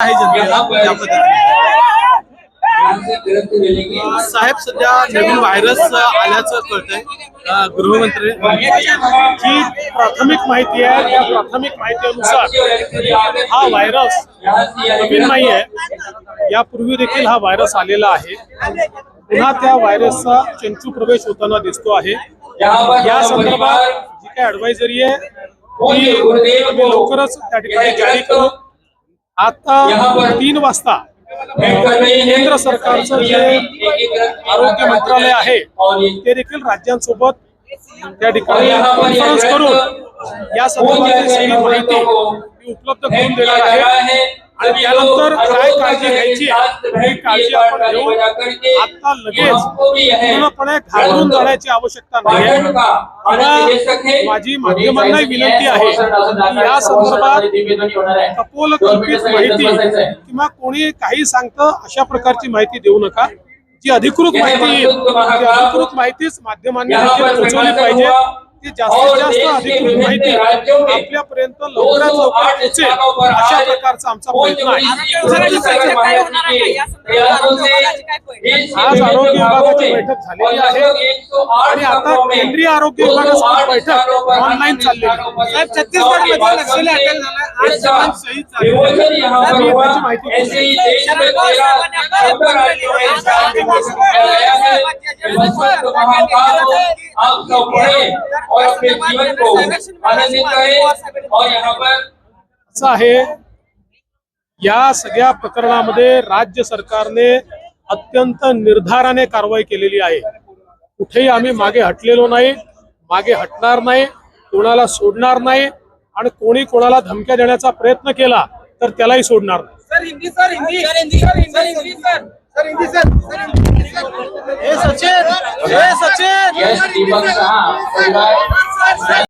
आहे जनतेला त्या पद्धतीने साहेब सध्या नवीन व्हायरस आल्याचं कळतंय। गृहमंत्री जी प्राथमिक माहिती आहे त्या प्राथमिक माहितीनुसार हा व्हायरस नवीन नाही आहे, यापूर्वी देखील हा व्हायरस आलेला आहे। पुन्हा त्या व्हायरसचा चंचू प्रवेश होताना दिसतो आहे। या संदर्भात जी काही ॲडवायझरी आहे ती लवकरच त्या ठिकाणी जारी करू। आता 3 वाजता केंद्र सरकारचं जे आरोग्य मंत्रालय आहे ते देखील राज्यांसोबत त्या ठिकाणी कॉन्फरन्स करून या संदर्भातली सगळी माहिती उपलब्ध करून देणार आहे आणि त्यानंतर काय काळजी घ्यायची ही काळजी आपण घेऊ। आता लगेच पूर्णपणे घाबरून जाण्याची आवश्यकता नाही आहे। माझी माध्यमांना विनंती आहे की या संदर्भात कपोलकल्पित माहिती किंवा कोणी काही सांगतं अशा प्रकारची माहिती देऊ नका। जी अधिकृत माहिती येईल ती अधिकृत माहितीच माध्यमांनी पोहोचवली पाहिजे। ती जास्तीत जास्त अधिकृत माहिती आपल्यापर्यंत लवकरात लवकर पोहोचेल अशा प्रकारचा आमचा प्रयत्न आहे। आज आरोग्य विभागाची बैठक झालेली आहे आणि आता केंद्रीय आरोग्य विभागाची बैठक ऑनलाईन चाललेली आहे। साहेब छत्तीसगडमध्ये नक्षली अटक झाला, आज जवान शहीद झाले, त्याची माहिती असं आहे। या सगळ्या प्रकरणामध्ये राज्य सरकारने अत्यंत निर्धाराने कारवाई केलेली आहे। कुठेही आम्ही मागे हटलेलो नाही, मागे हटणार नाही, कोणाला सोडणार नाही आणि कोणी कोणाला धमक्या देण्याचा प्रयत्न केला तर त्यालाही सोडणार नाही। Sir Hindi sir Hindi sir Hindi sir Hindi sir sir Hindi sir हे सचिन